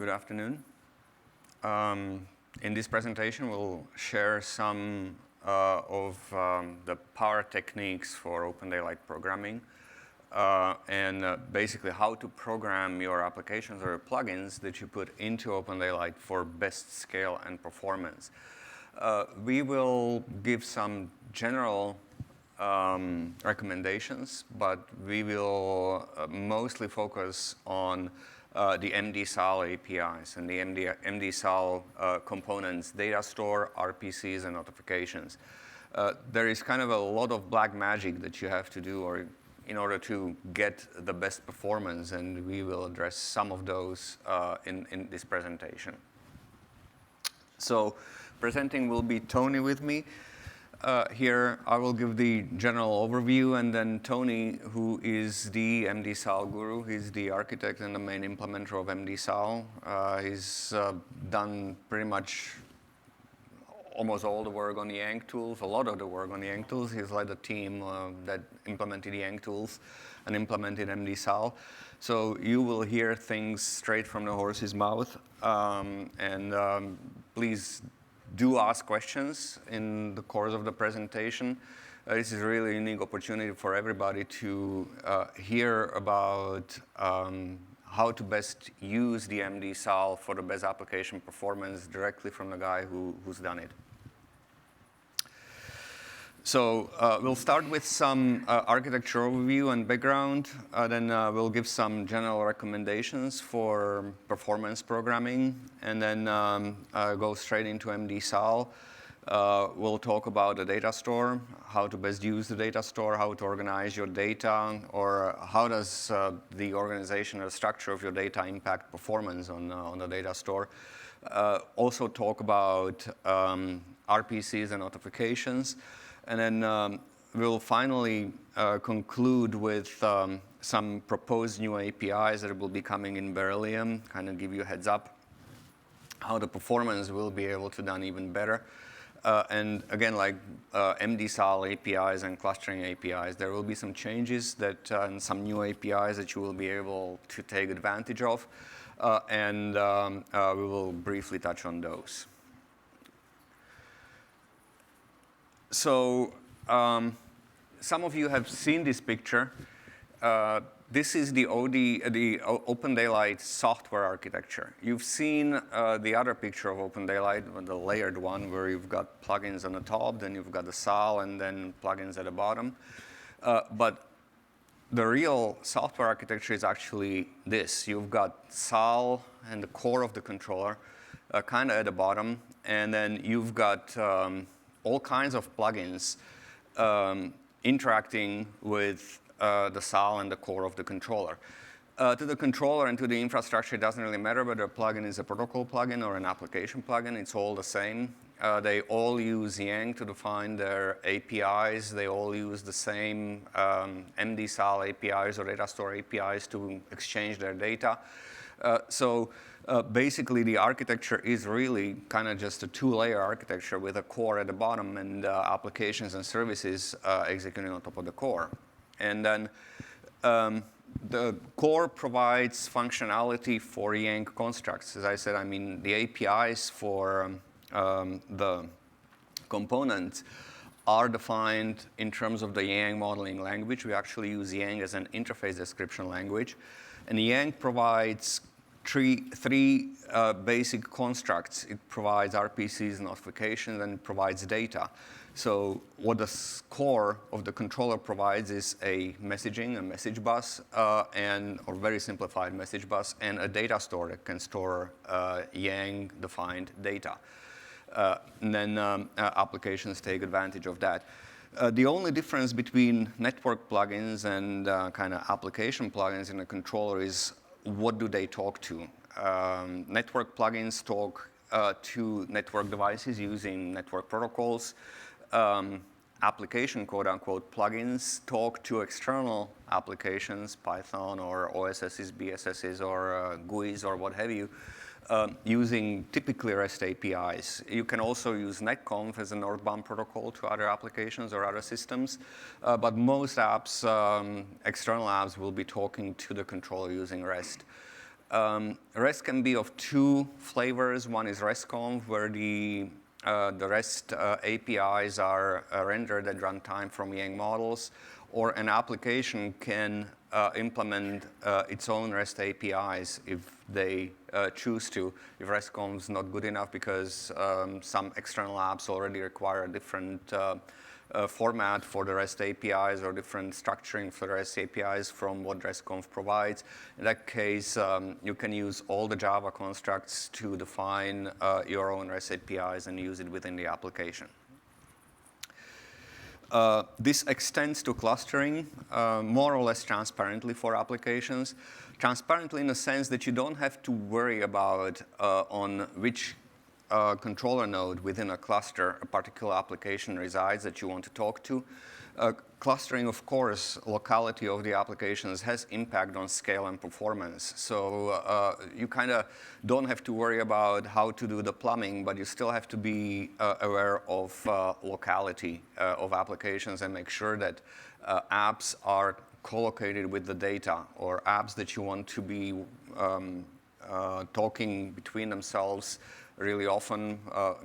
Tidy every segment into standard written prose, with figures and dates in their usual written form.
Good afternoon. In this presentation, we'll share some of the power techniques for OpenDaylight programming and basically how to program your applications or plugins that you put into OpenDaylight for best scale and performance. We will give some general recommendations, but we will mostly focus on the MD-SAL APIs and the MD-SAL components, data store, RPCs, and notifications. There is kind of a lot of black magic that you have to do in order to get the best performance, and we will address some of those in this presentation. So presenting will be Tony with me. Here, I will give the general overview, and then Tony, who is the MD-SAL guru, he's the architect and the main implementer of MD-SAL. He's done pretty much almost all the work on the Yang tools, a lot of the work on the Yang tools. He's led a team that implemented the Yang tools and implemented MD-SAL. So you will hear things straight from the horse's mouth, and please do ask questions in the course of the presentation. This is a really unique opportunity for everybody to hear about how to best use the MD-SAL for the best application performance directly from the guy who's done it. So we'll start with some architecture overview and background. Then we'll give some general recommendations for performance programming, and then go straight into MD-SAL. We'll talk about the data store, how to best use the data store, how to organize your data, or how does the organizational structure of your data impact performance on the data store. Also talk about RPCs and notifications. And then we'll finally conclude with some proposed new APIs that will be coming in Beryllium, kind of give you a heads up how the performance will be able to done even better. And again, like MD-SAL APIs and clustering APIs, there will be some changes and some new APIs that you will be able to take advantage of. And we will briefly touch on those. So some of you have seen this picture. This is the OpenDaylight software architecture. You've seen the other picture of OpenDaylight, the layered one, where you've got plugins on the top, then you've got the SAL, and then plugins at the bottom. But the real software architecture is actually this. You've got SAL and the core of the controller, kind of at the bottom, and then you've got all kinds of plugins interacting with the SAL and the core of the controller. To the controller and to the infrastructure, it doesn't really matter whether a plugin is a protocol plugin or an application plugin. It's all the same. They all use Yang to define their APIs. They all use the same MD-SAL APIs or data store APIs to exchange their data. So basically, the architecture is really kind of just a two-layer architecture with a core at the bottom and applications and services executing on top of the core. And then the core provides functionality for Yang constructs. As I said, I mean, the APIs for the components are defined in terms of the Yang modeling language. We actually use Yang as an interface description language. And Yang provides three basic constructs. It provides RPCs, notifications, and it provides data. So what the core of the controller provides is a messaging, a message bus, or very simplified message bus, and a data store that can store Yang-defined data. And then applications take advantage of that. The only difference between network plugins and kind of application plugins in a controller is what do they talk to. Network plugins talk to network devices using network protocols. Application, quote-unquote, plugins talk to external applications, Python or OSSs, BSSs, or GUIs, or what have you, using typically REST APIs. You can also use netconf as a northbound protocol to other applications or other systems. But most apps, external apps, will be talking to the controller using REST. REST can be of two flavors. One is RESTconf, where the REST APIs are rendered at runtime from Yang models, or an application can implement its own REST APIs if they choose to, if RESTconf is not good enough because some external apps already require a different format for the REST APIs or different structuring for the REST APIs from what RESTconf provides. In that case, you can use all the Java constructs to define your own REST APIs and use it within the application. This extends to clustering more or less transparently for applications. Transparently in the sense that you don't have to worry about on which controller node within a cluster a particular application resides that you want to talk to. Clustering, of course, locality of the applications has impact on scale and performance. So you kind of don't have to worry about how to do the plumbing, but you still have to be aware of locality of applications and make sure that apps are co-located with the data, or apps that you want to be talking between themselves really often,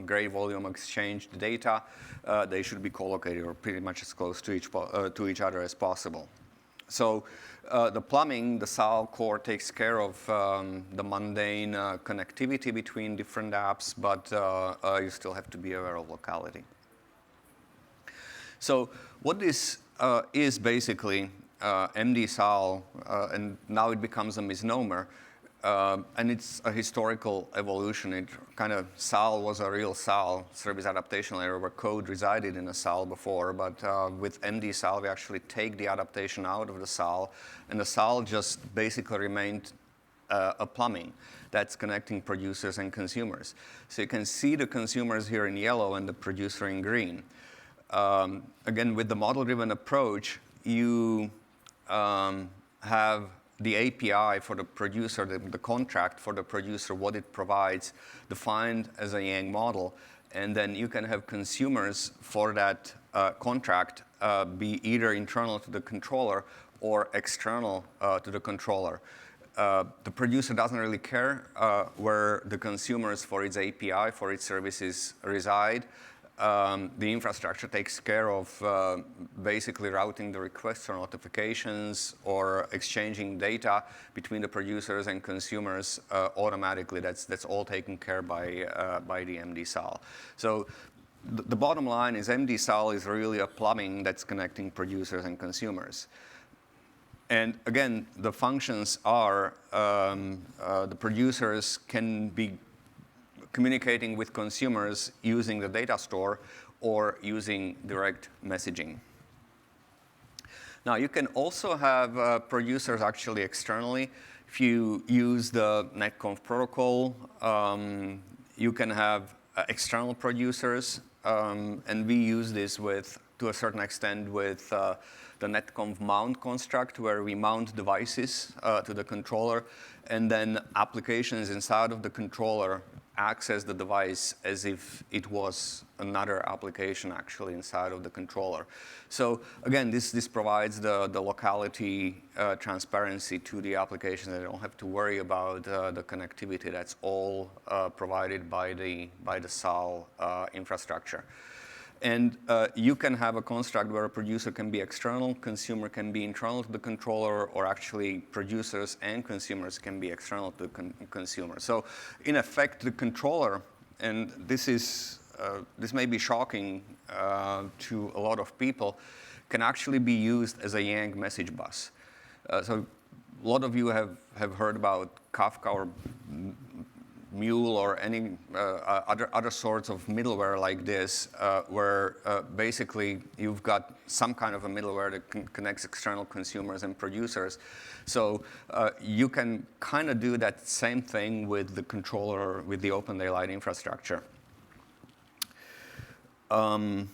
great volume exchanged data, they should be co-located or pretty much as close to each other as possible. So the plumbing, the SAL core takes care of the mundane connectivity between different apps, but you still have to be aware of locality. So what this is basically MD-SAL, and now it becomes a misnomer, and it's a historical evolution. It kind of, SAL was a real SAL, service adaptation layer, where code resided in a SAL before, but with MD-SAL, we actually take the adaptation out of the SAL, and the SAL just basically remained a plumbing that's connecting producers and consumers. So you can see the consumers here in yellow and the producer in green. Again, with the model-driven approach, you have the API for the producer, the contract for the producer, what it provides, defined as a Yang model. And then you can have consumers for that contract be either internal to the controller or external to the controller. The producer doesn't really care where the consumers for its API, for its services reside. The infrastructure takes care of basically routing the requests or notifications or exchanging data between the producers and consumers automatically. That's all taken care by the MD-SAL. So the bottom line is MD-SAL is really a plumbing that's connecting producers and consumers. And again, the functions are the producers can be communicating with consumers using the data store or using direct messaging. Now, you can also have producers actually externally. If you use the netconf protocol, you can have external producers, and we use this to a certain extent with the netconf mount construct, where we mount devices to the controller, and then applications inside of the controller access the device as if it was another application actually inside of the controller. So again, this provides the locality transparency to the application. They don't have to worry about the connectivity. That's all provided by the SAL infrastructure. And you can have a construct where a producer can be external, consumer can be internal to the controller, or actually producers and consumers can be external to the consumer. So in effect, the controller, and this may be shocking to a lot of people, can actually be used as a Yang message bus. So a lot of you have heard about Kafka or Mule or any other sorts of middleware like this, where basically you've got some kind of a middleware that connects external consumers and producers. So you can kind of do that same thing with the controller, with the OpenDaylight infrastructure. All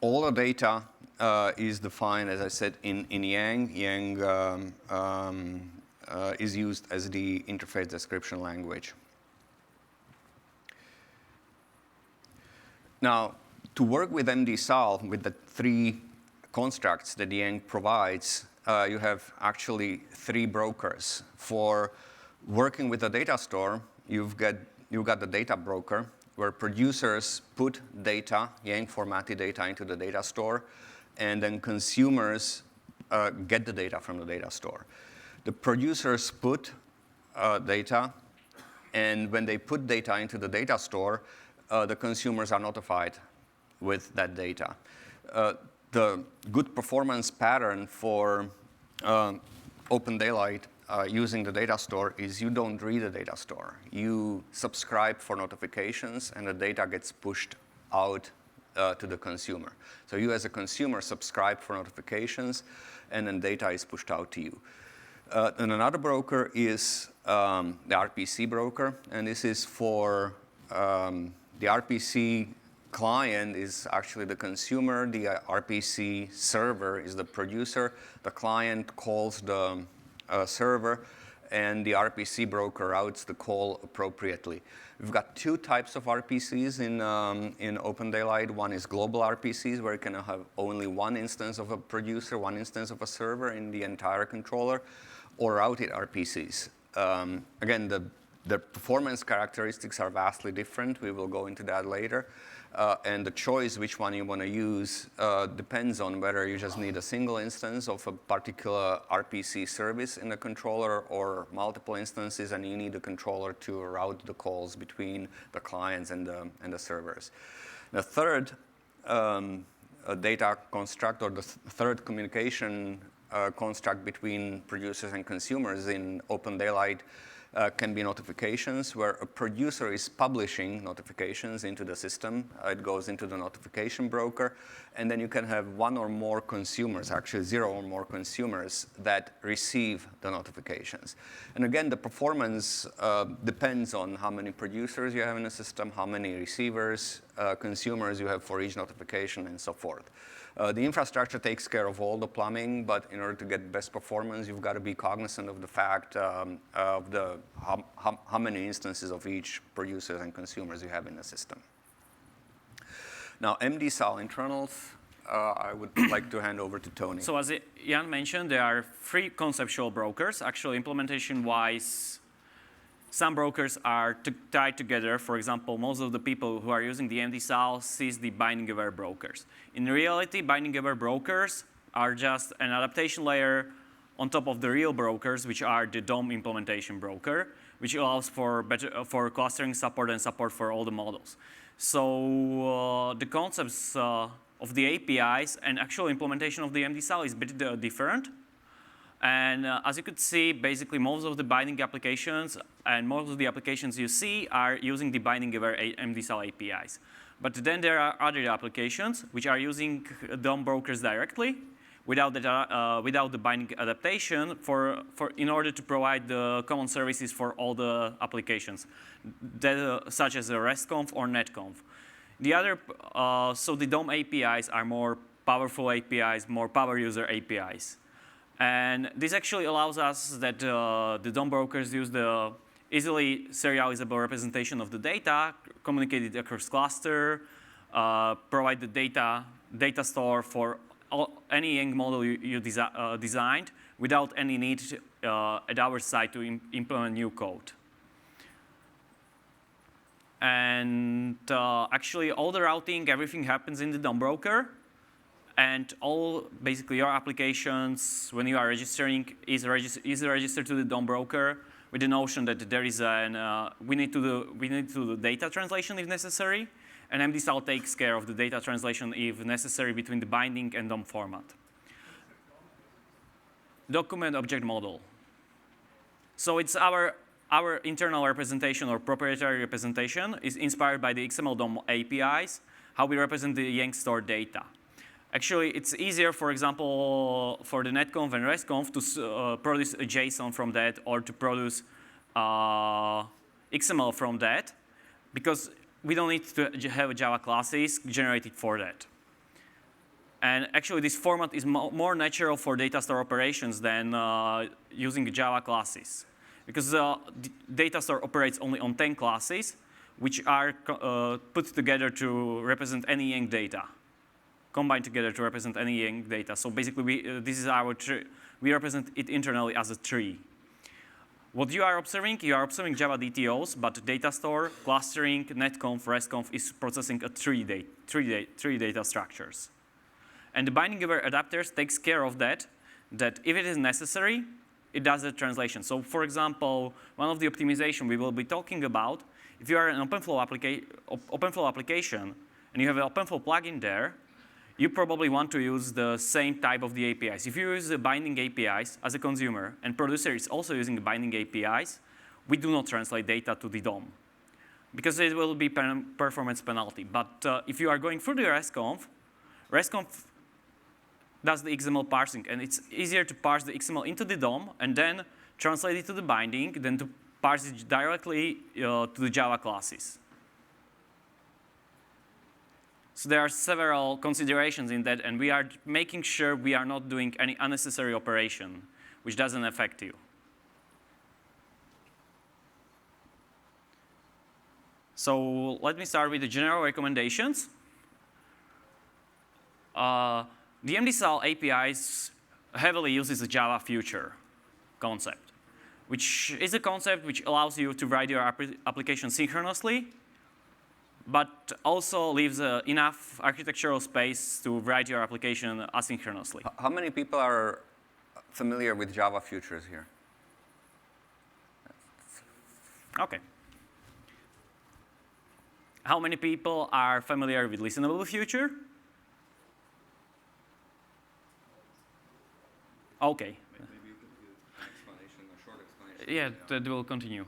the data is defined, as I said, in Yang. Yang is used as the interface description language. Now, to work with MD-SAL, with the three constructs that Yang provides, you have actually 3 brokers. For working with a data store, you've got the data broker, where producers put data, Yang formatted data, into the data store, and then consumers get the data from the data store. The producers put data, and when they put data into the data store, the consumers are notified with that data. The good performance pattern for OpenDaylight using the data store is you don't read the data store. You subscribe for notifications, and the data gets pushed out to the consumer. So you as a consumer subscribe for notifications, and then data is pushed out to you. And another broker is the RPC broker, and this is for the RPC client is actually the consumer, the RPC server is the producer, the client calls the server, and the RPC broker routes the call appropriately. We've got 2 types of RPCs in OpenDaylight. One is global RPCs, where you can have only one instance of a producer, one instance of a server in the entire controller, or routed RPCs. Again, the performance characteristics are vastly different. We will go into that later. And the choice which one you want to use depends on whether you just need a single instance of a particular RPC service in the controller or multiple instances, and you need the controller to route the calls between the clients and the servers. The third data construct, or the third communication construct between producers and consumers in OpenDaylight can be notifications, where a producer is publishing notifications into the system. It goes into the notification broker, and then you can have 1 or more consumers, actually 0 or more consumers, that receive the notifications. And again, the performance depends on how many producers you have in the system, how many receivers, consumers you have for each notification, and so forth. The infrastructure takes care of all the plumbing, but in order to get best performance, you've got to be cognizant of the fact of how many instances of each producers and consumers you have in the system. Now, MD-SAL internals, I would like to hand over to Tony. So as Jan mentioned, there are 3 conceptual brokers. Actually, implementation-wise, some brokers are tied together. For example, most of the people who are using the MD-SAL sees the binding-aware brokers. In reality, binding-aware brokers are just an adaptation layer on top of the real brokers, which are the DOM implementation broker, which allows for clustering support and support for all the models. So the concepts of the APIs and actual implementation of the MD-SAL is a bit different. And as you could see, basically most of the binding applications and most of the applications you see are using the binding-aware MD-SAL APIs. But then there are other applications which are using DOM brokers directly without the binding adaptation in order to provide the common services for all the applications, such as RESTconf or netconf. So the DOM APIs are more powerful APIs, more power user APIs. And this actually allows us that the DOM brokers use the easily serializable representation of the data, communicate it across cluster, provide the data store for any Yang model you designed without any need at our side to implement new code. And actually, all the routing, everything happens in the DOM broker. And basically your applications, when you are registering, is registered to the DOM broker with the notion that there is we need to do data translation if necessary, and MD-SAL takes care of the data translation if necessary between the binding and DOM format. Document object model. So it's our internal representation or proprietary representation is inspired by the XML DOM APIs, how we represent the Yang stored data. Actually, it's easier, for example, for the netconf and RESTconf to produce a JSON from that or to produce XML from that, because we don't need to have Java classes generated for that. And actually, this format is more natural for data store operations than using Java classes, because the data store operates only on 10 classes, which are put together to represent any Yang data. combined together to represent any data. So basically, this is our tree. We represent it internally as a tree. What you are observing Java DTOs, but data store, clustering, netconf, restconf is processing a three data structures. And the binding aware adapters takes care of that if it is necessary, it does the translation. So for example, one of the optimization we will be talking about, if you are an OpenFlow application and you have an OpenFlow plugin there, you probably want to use the same type of the APIs. If you use the binding APIs as a consumer and producer is also using the binding APIs, we do not translate data to the DOM because it will be performance penalty. But if you are going through the RESTconf does the XML parsing, and it's easier to parse the XML into the DOM and then translate it to the binding than to parse it directly to the Java classes. So there are several considerations in that, and we are making sure we are not doing any unnecessary operation which doesn't affect you. So let me start with the general recommendations. The MD-SAL APIs heavily uses the Java future concept, which is a concept which allows you to write your application synchronously, but also leaves enough architectural space to write your application asynchronously. How many people are familiar with Java futures here? OK. How many people are familiar with listenable future? OK. Maybe you could give an explanation, a short explanation. Yeah, that will continue.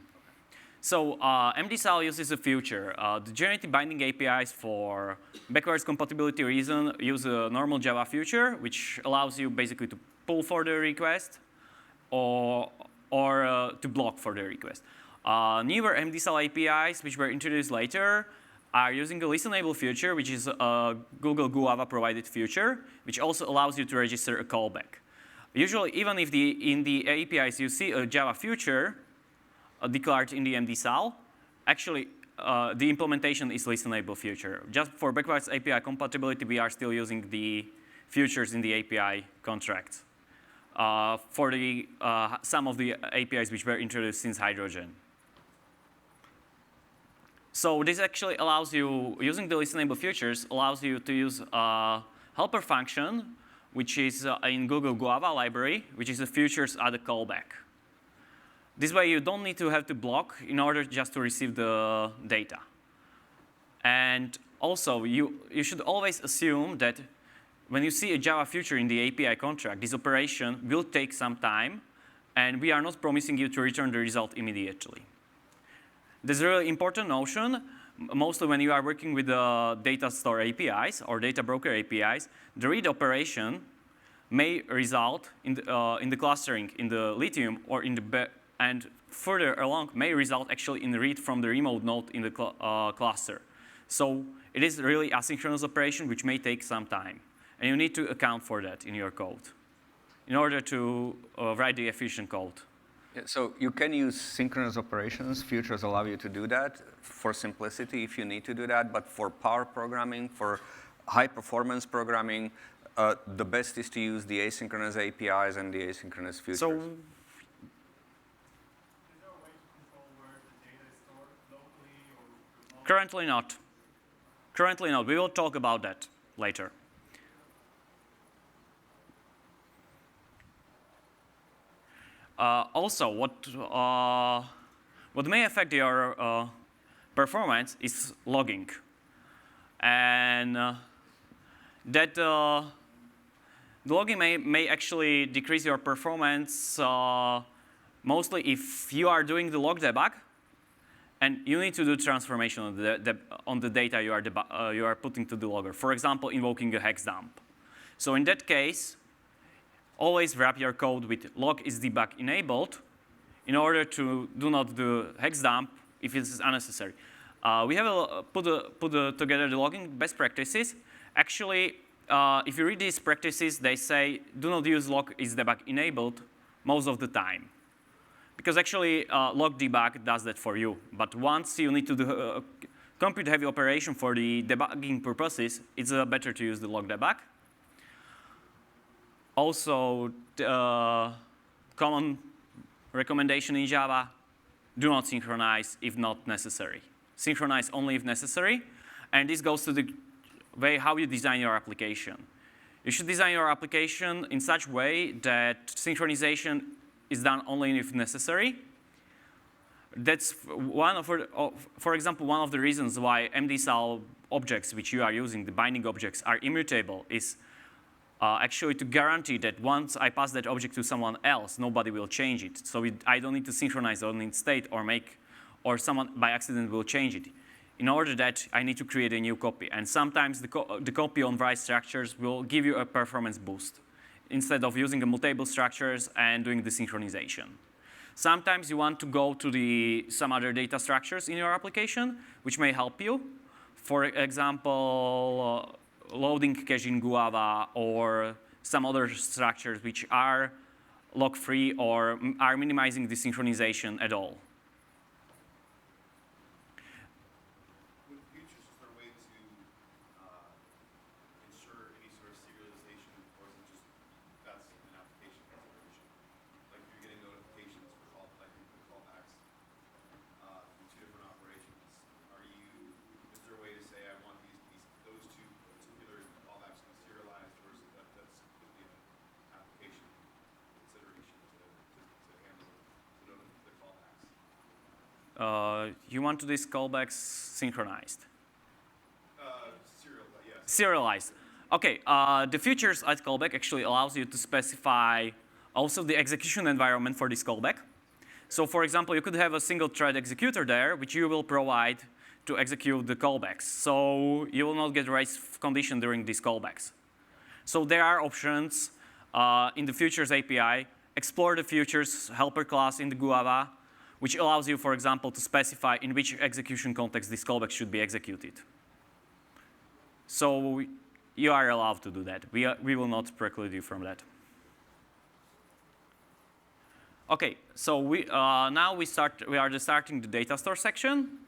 So MD-SAL uses a future. The generative binding APIs for backwards compatibility reason use a normal Java future, which allows you basically to pull for the request or to block for the request. Newer MD-SAL APIs, which were introduced later, are using a listenable feature, which is a Google Guava provided feature, which also allows you to register a callback. Usually, even if in the APIs you see a Java feature declared in the MD-SAL, actually the implementation is listenable feature. Just for backwards API compatibility, we are still using the features in the API contracts for the some of the APIs which were introduced since Hydrogen. So this actually allows you, using the listenable features, allows you to use a helper function, which is in Google Guava library, which is the features add a callback. This way, you don't need to have to block in order just to receive the data. And also, you should always assume that when you see a Java feature in the API contract, this operation will take some time, and we are not promising you to return the result immediately. This is a really important notion, mostly when you are working with the data store APIs or data broker APIs. The read operation may result in the clustering in the Lithium or in the and further along may result actually in the read from the remote node in the cluster. So it is really asynchronous operation which may take some time, and you need to account for that in your code in order to write the efficient code. Yeah, so you can use synchronous operations. Futures allow you to do that for simplicity if you need to do that. But for power programming, for high performance programming, the best is to use the asynchronous APIs and the asynchronous futures. So, Is there a way to control where the data is stored locally or remotely? currently not. Currently not. We will talk about that later. Also, what may affect your performance is logging, and that the logging may actually decrease your performance mostly if you are doing the log debug, and you need to do transformation on the data you are putting to the logger. For example, invoking a hex dump. So in that case, always wrap your code with log is debug enabled in order to do not do hex dump if it is unnecessary. We have put together the logging best practices. Actually, if you read these practices, they say do not use log is debug enabled most of the time. Because actually, log debug does that for you. But once you need to compute-heavy operation for the debugging purposes, it's better to use the log debug. Also, common recommendation in Java, do not synchronize if not necessary. Synchronize only if necessary. And this goes to the way how you design your application. You should design your application in such a way that synchronization is done only if necessary. That's for example, one of the reasons why MD-SAL objects which you are using, the binding objects, are immutable is actually to guarantee that once I pass that object to someone else, nobody will change it. So I don't need to synchronize on its state or someone by accident will change it. In order that, I need to create a new copy. And sometimes the copy on write structures will give you a performance boost instead of using the mutable structures and doing the synchronization. Sometimes you want to go to some other data structures in your application, which may help you. For example, loading cache in Guava or some other structures which are log-free or are minimizing the synchronization at all. With futures, is there a way to ensure any sort of serialization, or is it just that's an application consideration? Like if you're getting notifications for callbacks from two different operations, is there a way to say I want those two particular callbacks to be serialized, or is it that's completely an application consideration to handle the callbacks? You want to these callbacks synchronized? Serialized, yes. Serialized. OK, the features at callback actually allows you to specify also the execution environment for this callback. So for example, you could have a single thread executor there, which you will provide to execute the callbacks. So you will not get race condition during these callbacks. So there are options in the Futures API. Explore the Futures helper class in the Guava, which allows you, for example, to specify in which execution context this callback should be executed. So you are allowed to do that. We will not preclude you from that. OK, so now we are just starting the data store section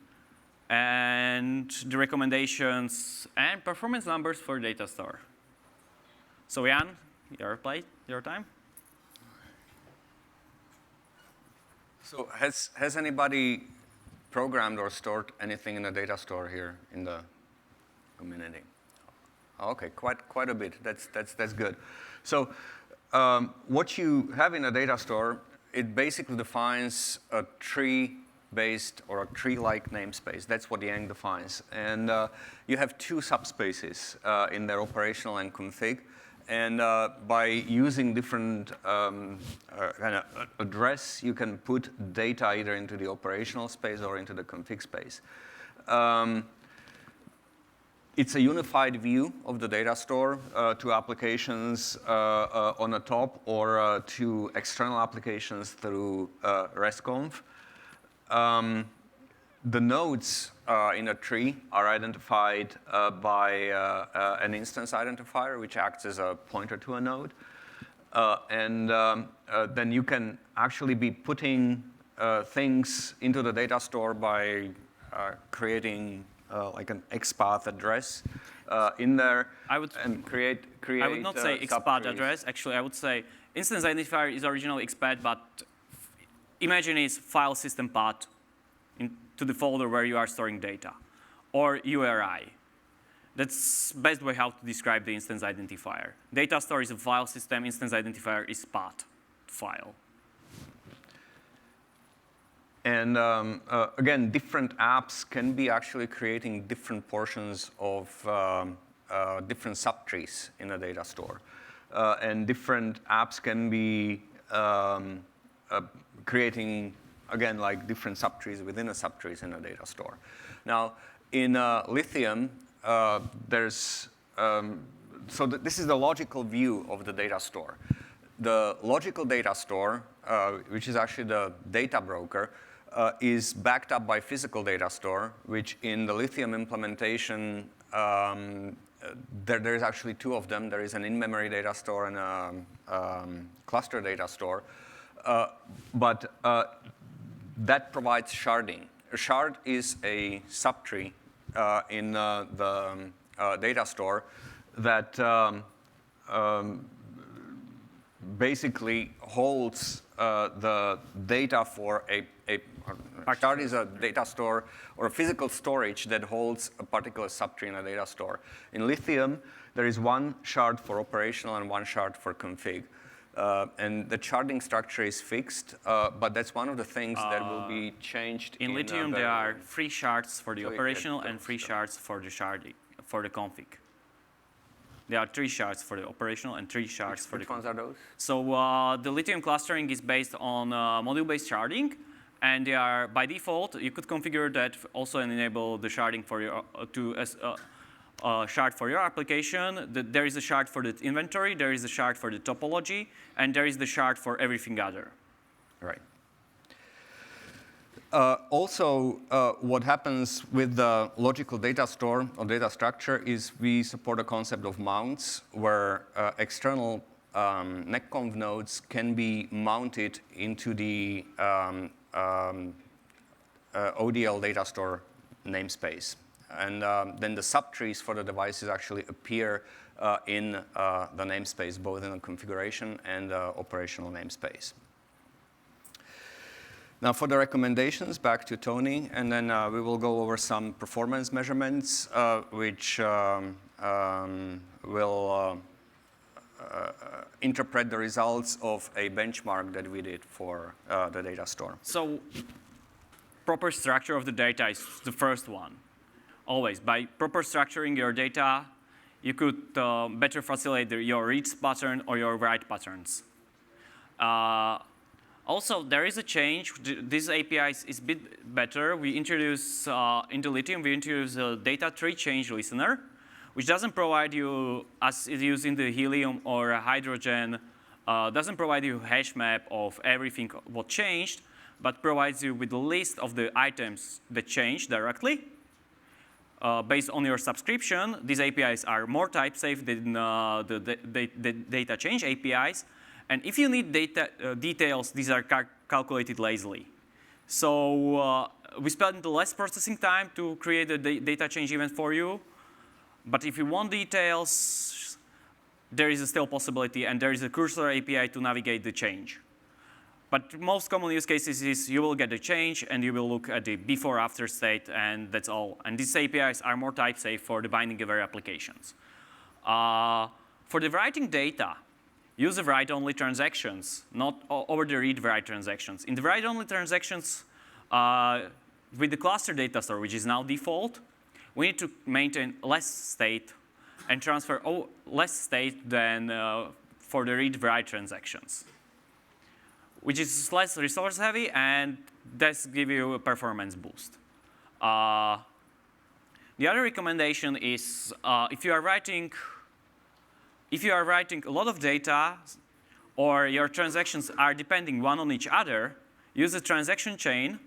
and the recommendations and performance numbers for data store. So Jan, your time. So has anybody programmed or stored anything in the data store here in the community? OK, quite a bit. That's good. So what you have in a data store, it basically defines a tree-based or a tree-like namespace. That's what Yang defines. And you have two subspaces in their operational and config. And by using different kind of address, you can put data either into the operational space or into the config space. It's a unified view of the data store to applications on the top or to external applications through RESTconf. The nodes in a tree are identified by an instance identifier, which acts as a pointer to a node. And then you can actually be putting things into the data store by creating like an XPath address in there and create I would not say XPath address. Actually, I would say instance identifier is originally XPath, but imagine it's file system path to the folder where you are storing data, or URI. That's the best way how to describe the instance identifier. Data store is a file system. Instance identifier is path file. And again, different apps can be actually creating different portions of different subtrees in a data store. And different apps can be creating, again, like different subtrees within a subtrees in a data store. Now, in Lithium, this is the logical view of the data store. The logical data store, which is actually the data broker, is backed up by physical data store, which in the Lithium implementation, there's actually two of them. There is an in-memory data store and a cluster data store. But that provides sharding. A shard is a subtree in the data store that basically holds the data for a shard is a data store or a physical storage that holds a particular subtree in a data store. In Lithium, there is one shard for operational and one shard for config. And the sharding structure is fixed, but that's one of the things that will be changed. In Lithium, there are 3 shards for the operational and 3 shards for the sharding, for the config. There are 3 shards for the operational and 3 shards for the config. Which ones are those? So the Lithium clustering is based on module-based sharding, and they are by default. You could configure that also and enable the sharding for your shard for your application. There is a shard for the inventory, there is a shard for the topology, and there is the shard for everything other. Right. Also, what happens with the logical data store or data structure is we support a concept of mounts where external netconf nodes can be mounted into the ODL data store namespace. And then the subtrees for the devices actually appear in the namespace, both in the configuration and operational namespace. Now for the recommendations, back to Tony, and then we will go over some performance measurements, which will interpret the results of a benchmark that we did for the data store. So proper structure of the data is the first one. Always, by proper structuring your data, you could better facilitate your read pattern or your write patterns. Also, there is a change. This API is a bit better. We introduce, into Lithium, we introduce a data tree change listener, which doesn't provide you, as it used in the Helium or Hydrogen, doesn't provide you a hash map of everything what changed, but provides you with a list of the items that changed directly. Based on your subscription, these APIs are more type-safe than the data change APIs. And if you need data details, these are calculated lazily. So we spend less processing time to create a data change event for you. But if you want details, there is a still possibility, and there is a cursor API to navigate the change. But most common use cases is you will get the change, and you will look at the before-after state, and that's all. And these APIs are more type-safe for the binding-aware applications. For the writing data, use the write-only transactions, not over the read-write transactions. In the write-only transactions, with the cluster data store, which is now default, we need to maintain less state and transfer less state than for the read-write transactions, which is less resource heavy, and does give you a performance boost. The other recommendation is if you are writing a lot of data, or your transactions are depending one on each other, use a transaction chain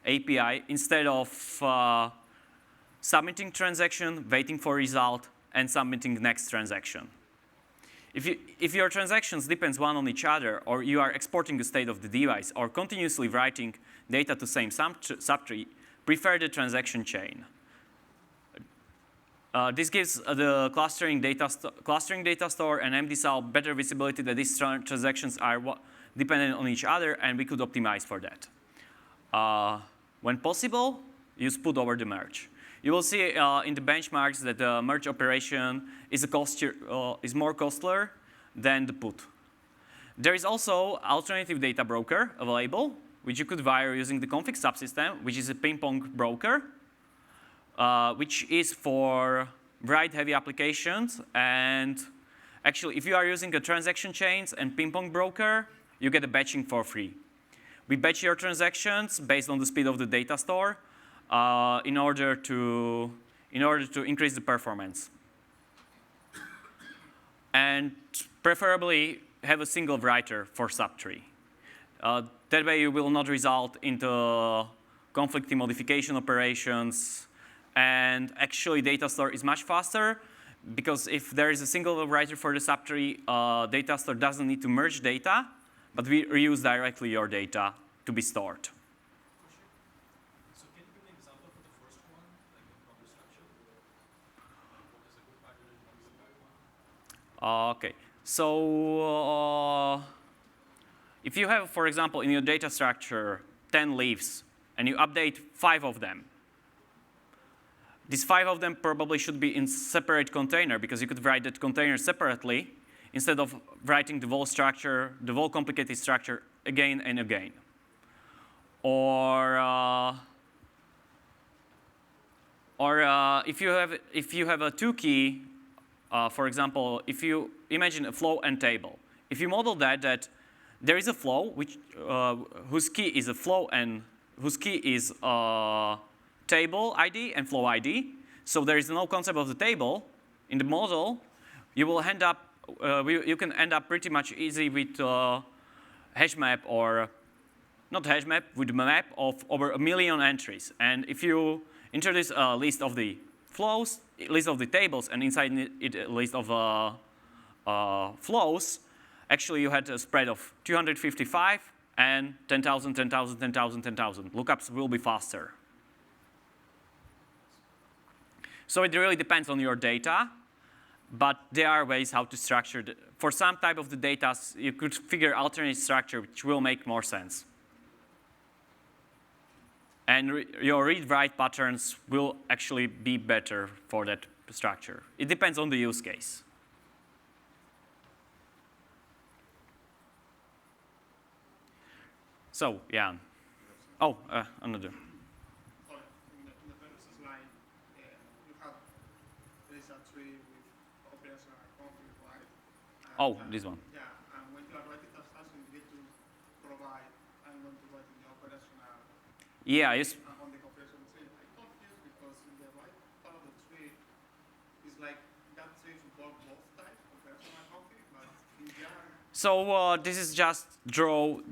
API instead of submitting transaction, waiting for result, and submitting next transaction. If your transactions depend one on each other, or you are exporting the state of the device, or continuously writing data to same subtree, prefer the transaction chain. This gives the clustering data store and MD-SAL better visibility that these transactions are dependent on each other, and we could optimize for that. When possible, use put over the merge. You will see in the benchmarks that the merge operation is more costlier than the put. There is also alternative data broker available, which you could wire using the config subsystem, which is a ping-pong broker, which is for write-heavy applications. And actually, if you are using a transaction chains and ping-pong broker, you get a batching for free. We batch your transactions based on the speed of the data store in order to increase the performance. And preferably have a single writer for subtree. That way you will not result into conflicting modification operations. And actually data store is much faster, because if there is a single writer for the subtree, data store doesn't need to merge data, but we reuse directly your data to be stored. So can you give an example for the first one, like the proper structure? Okay, so if you have, for example, in your data structure 10 leaves, and you update 5 of them, these 5 of them probably should be in separate container, because you could write that container separately instead of writing the whole structure, the whole complicated structure again and again. Or if you have a 2-key, for example, if you imagine a flow and table, if you model that there is a flow whose key is a flow and whose key is table ID and flow ID, so there is no concept of the table in the model, you will end up you can end up pretty much easy with hash map, or not hash map, with a map of over 1 million entries. And if you introduce a list of the flows, list of the tables, and inside it a list of flows, actually you had a spread of 255 and 10,000, 10,000, 10,000, 10,000. Lookups will be faster. So it really depends on your data, but there are ways how to structure it. For some type of the data, you could figure alternate structure, which will make more sense. And your read-write patterns will actually be better for that structure. It depends on the use case. So, yeah. Oh, another. Sorry, in the previous slide, you have, there is a tree with operational config, right? And, Oh, this one. Yeah, and when you are writing transaction, you need to provide, I'm going to write in the operational Yeah, yes. on the operational tree. I'm confused because in the right part of the tree is like that tree support both types, operational config, but in Java, So this is just drawing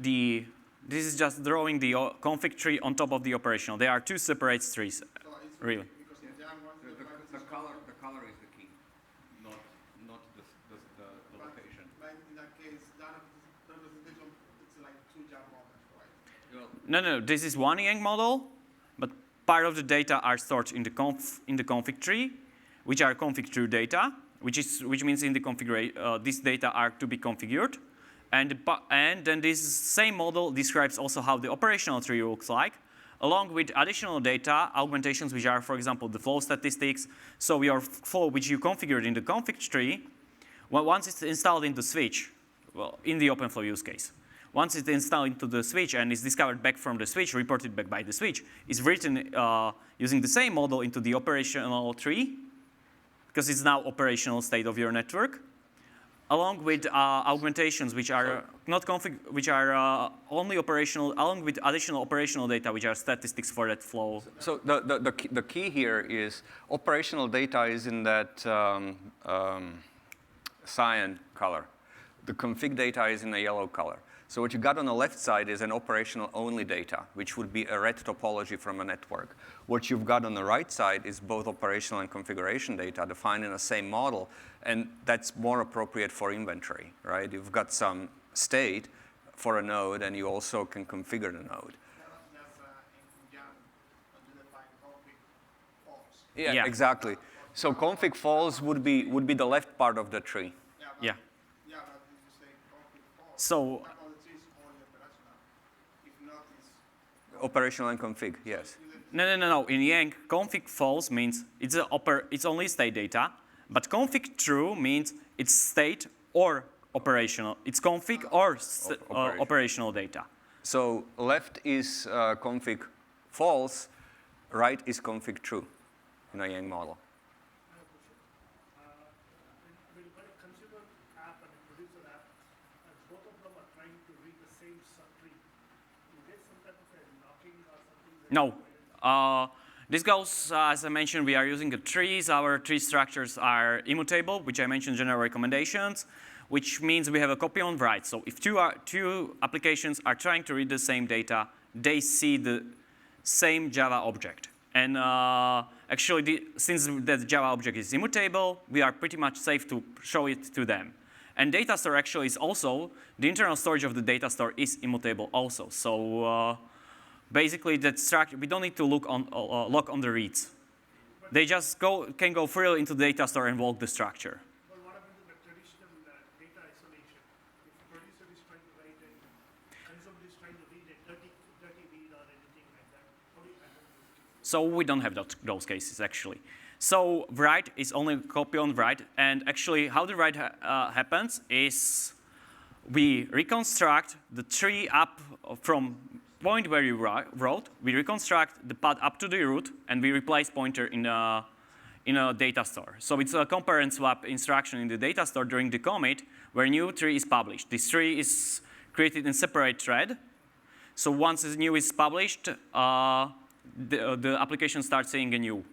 the config tree on top of the operational. They are 2 separate trees, so it's really. because in Java, once you write The this color is the key, not the location. Like in that case, that representation, it's like 2 Java models, right? Well, No, this is one Yang model, but part of the data are stored in the config tree, which are config true data, which means in the configuration these data are to be configured, and then this same model describes also how the operational tree looks like, along with additional data augmentations, which are, for example, the flow statistics. So your flow, which you configured in the config tree, once it's installed in the switch, well, in the OpenFlow use case, once it's installed into the switch and is discovered back from the switch, reported back by the switch, is written using the same model into the operational tree, because it's now operational state of your network, along with augmentations, which are not config, which are only operational, along with additional operational data, which are statistics for that flow. So the key here is operational data is in that cyan color. The config data is in a yellow color. So what you got on the left side is an operational only data, which would be a red topology from a network. What you've got on the right side is both operational and configuration data defined in the same model, and that's more appropriate for inventory, right? You've got some state for a node, and you also can configure the node. That's in Java, when you define config false. Yeah. Exactly. So config false would be the left part of the tree. Yeah. Yeah, but if you say config false, So one of the trees only operational. If not, it's Operational and config, yes. no. In Yang, config false means it's only state data, but config true means it's state or operational. It's config or operational data. So left is config false, right is config true in a Yang model. When you got a consumer app and a producer app, and both of them are trying to read the same subtree, you get some type of a locking or something? No. This goes, as I mentioned, we are using the trees. Our tree structures are immutable, which I mentioned general recommendations, which means we have a copy on write. So if two applications are trying to read the same data, they see the same Java object. And actually, since the Java object is immutable, we are pretty much safe to show it to them. And data store actually is also, the internal storage of the data store is immutable also. So basically, that structure, we don't need to look on the reads. They just can go freely into the data store and walk the structure. But what happened to the traditional So we don't have those cases, actually. So write is only a copy on write. And actually, how the write happens is we reconstruct the tree up from point where you wrote. We reconstruct the path up to the root, and we replace pointer in a data store. So it's a compare and swap instruction in the data store during the commit where new tree is published. This tree is created in separate thread. So once the new is published, the application starts seeing a new.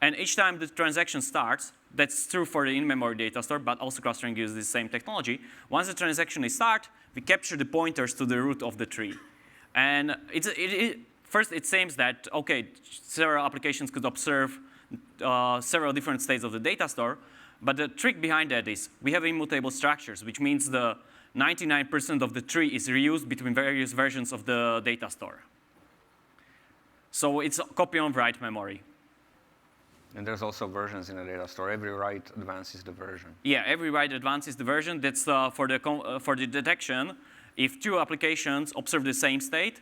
And each time the transaction starts, that's true for the in-memory data store, but also clustering uses the same technology. Once the transaction is start, we capture the pointers to the root of the tree. And first it seems that, OK, several applications could observe several different states of the data store. But the trick behind that is we have immutable structures, which means the 99% of the tree is reused between various versions of the data store. So it's a copy on write memory. And there's also versions in the data store. Every write advances the version. Yeah, every write advances the version. That's for the detection. If two applications observe the same state,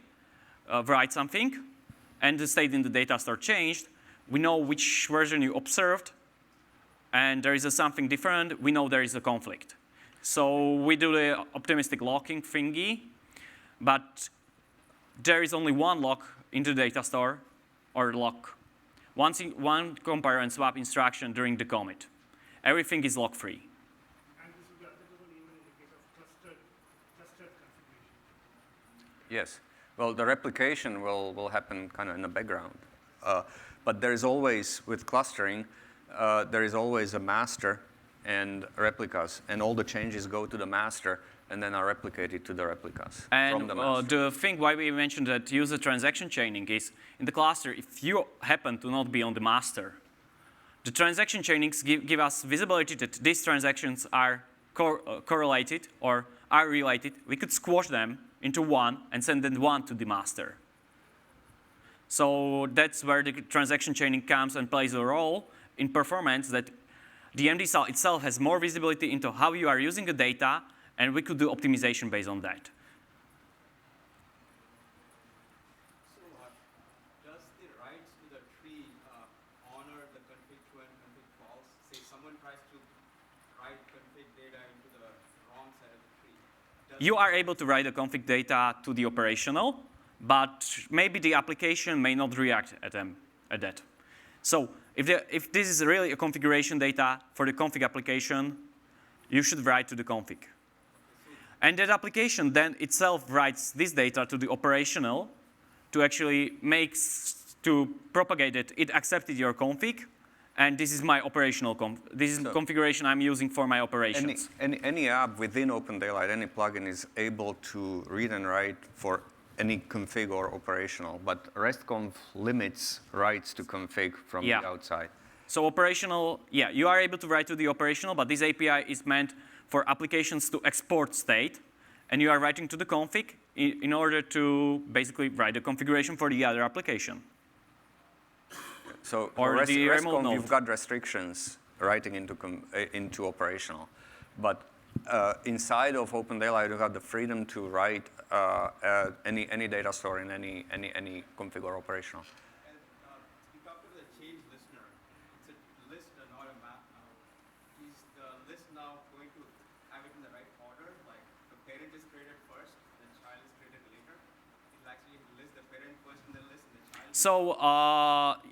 write something, and the state in the data store changed, we know which version you observed, and there is something different, we know there is a conflict. So we do the optimistic locking thingy, but there is only one lock into the data store, or lock. One compare and swap instruction during the commit. Everything is lock-free. And this will be applicable even in the case of clustered configuration. Yes. Well, the replication will happen kind of in the background. But there is always, with clustering, there is always a master and replicas. And all the changes go to the master and then are replicated to the replicas from the master. The thing why we mentioned that user transaction chaining is in the cluster, if you happen to not be on the master, the transaction chainings give us visibility that these transactions are correlated or are related. We could squash them into one and send them one to the master. So that's where the transaction chaining comes and plays a role in performance, that the MD-SAL itself has more visibility into how you are using the data, and we could do optimization based on that. So does the writes to the tree honor the config true and config false? Say someone tries to write config data into the wrong side of the tree. You are able to write the config data to the operational, but maybe the application may not react at that. So if this is really a configuration data for the config application, you should write to the config. And that application then itself writes this data to the operational to actually to propagate it. It accepted your config, and this is my operational configuration I'm using for my operations. Any app within OpenDaylight, any plugin is able to read and write for any config or operational, but RESTconf limits writes to config from the outside. So operational, you are able to write to the operational, but this API is meant for applications to export state, and you are writing to the config in order to basically write the configuration for the other application. So or the remote node. You've got restrictions writing into operational, but inside of OpenDaylight, you have the freedom to write any data store in any config or operational. And you talked about the change listener. It's a list and not a map now. Is the list now going to have it in the right order? Like the parent is created first, the child is created later? It will actually list the parent first in the list and the child. So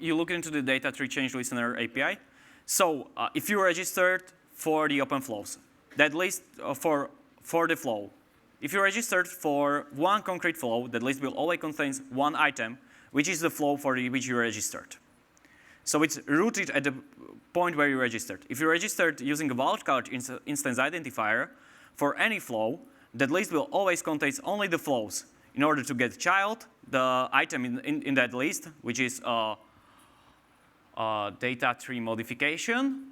you look into the data tree change listener API. So if you registered for the open flows, that list for the flow. If you registered for one concrete flow, that list will always contain one item, which is the flow for which you registered. So it's rooted at the point where you registered. If you registered using a wildcard instance identifier for any flow, that list will always contain only the flows. In order to get child, the item in that list, which is data tree modification,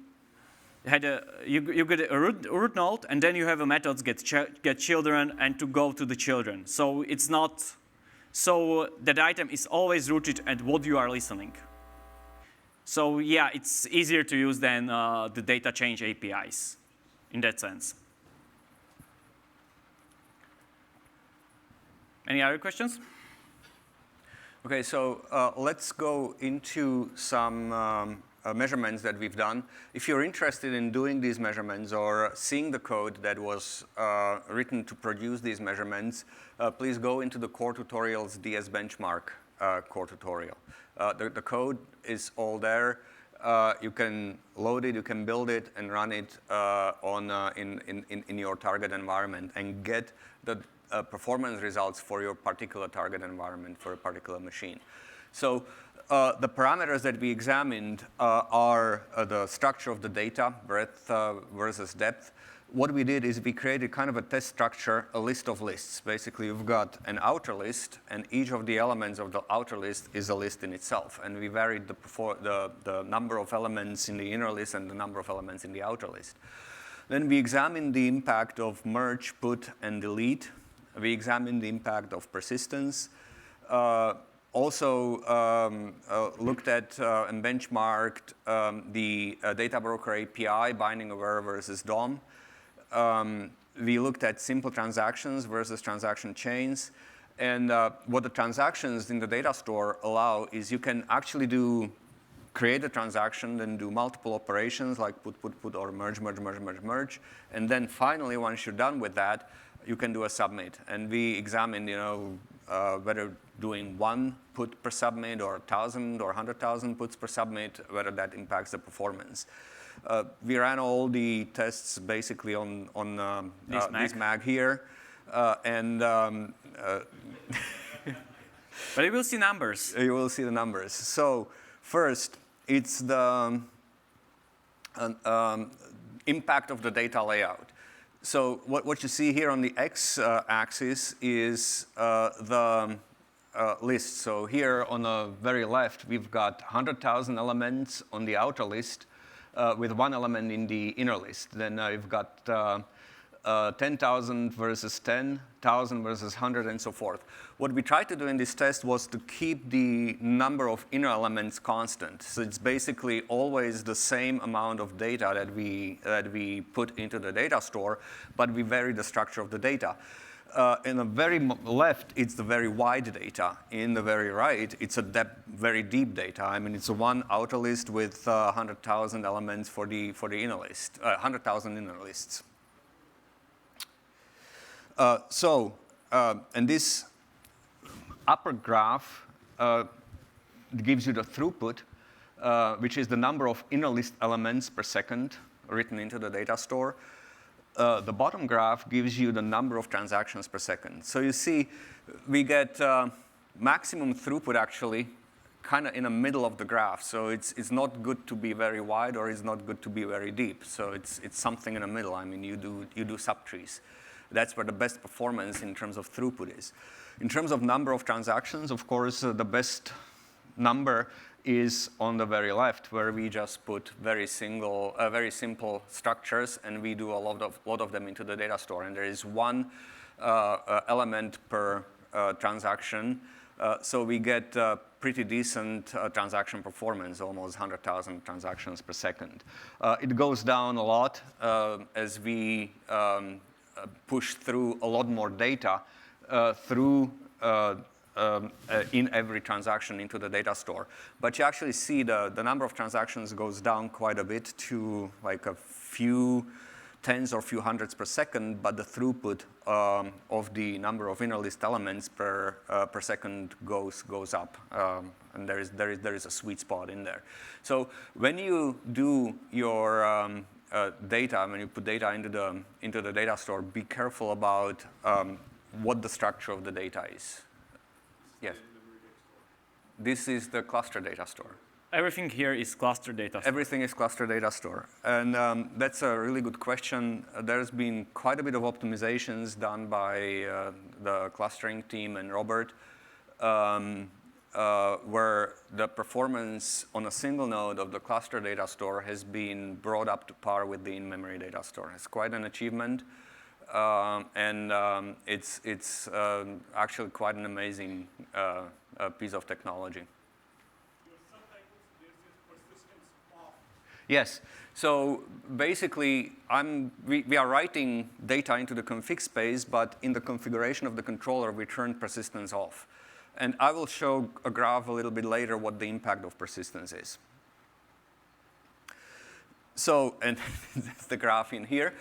you get a root node, and then you have a methods get children and to go to the children. So it's not, so that item is always rooted at what you are listening. So yeah, it's easier to use than the data change APIs in that sense. Any other questions? Okay, so let's go into some measurements that we've done. If you're interested in doing these measurements or seeing the code that was written to produce these measurements, please go into the core tutorials DS Benchmark core tutorial. The code is all there. You can load it, you can build it, and run it in your target environment and get the performance results for your particular target environment for a particular machine. So the parameters that we examined are the structure of the data, breadth versus depth. What we did is we created kind of a test structure, a list of lists. Basically, you've got an outer list, and each of the elements of the outer list is a list in itself. And we varied the number of elements in the inner list and the number of elements in the outer list. Then we examined the impact of merge, put, and delete. We examined the impact of persistence. Also looked at and benchmarked the data broker API, binding aware versus DOM. We looked at simple transactions versus transaction chains. And what the transactions in the data store allow is you can actually create a transaction, then do multiple operations like put, or merge. And then finally, once you're done with that, you can do a submit. And we examined, whether doing 1 put per submit or 1,000 or 100,000 puts per submit, whether that impacts the performance. We ran all the tests basically on this mag here. But you will see numbers. You will see the numbers. So first, it's the impact of the data layout. So what you see here on the x-axis is the list. So here on the very left, we've got 100,000 elements on the outer list with 1 element in the inner list. Then you've got 10,000 versus 10,000 versus 100 and so forth. What we tried to do in this test was to keep the number of inner elements constant. So it's basically always the same amount of data that we put into the data store, but we vary the structure of the data. In the very left, it's the very wide data. In the very right, it's a very deep data. I mean, it's a one outer list with 100,000 elements for the inner list, 100,000 inner lists. And this upper graph gives you the throughput, which is the number of inner list elements per second written into the data store. The bottom graph gives you the number of transactions per second. So you see, we get maximum throughput actually kind of in the middle of the graph. So it's not good to be very wide, or it's not good to be very deep. So it's something in the middle. I mean, you do subtrees. That's where the best performance in terms of throughput is. In terms of number of transactions, of course, the best number is on the very left, where we just put very simple structures, and we do a lot of them into the data store. And there is 1 element per transaction. So we get pretty decent transaction performance, almost 100,000 transactions per second. It goes down a lot as we push through a lot more data in every transaction into the data store. But you actually see the number of transactions goes down quite a bit to like a few tens or few hundreds per second, but the throughput of the number of inner list elements per second goes up. And there is a sweet spot in there. So when you do your data, when you put data into the data store, be careful about what the structure of the data is. Yes. This is the cluster data store. Everything here is cluster data store. Everything is cluster data store. And that's a really good question. There's been quite a bit of optimizations done by the clustering team and Robert, where the performance on a single node of the cluster data store has been brought up to par with the in-memory data store. It's quite an achievement. It's actually quite an amazing piece of technology. Yes. So basically, we are writing data into the config space, but in the configuration of the controller, we turn persistence off. And I will show a graph a little bit later what the impact of persistence is. So, and that's the graph in here.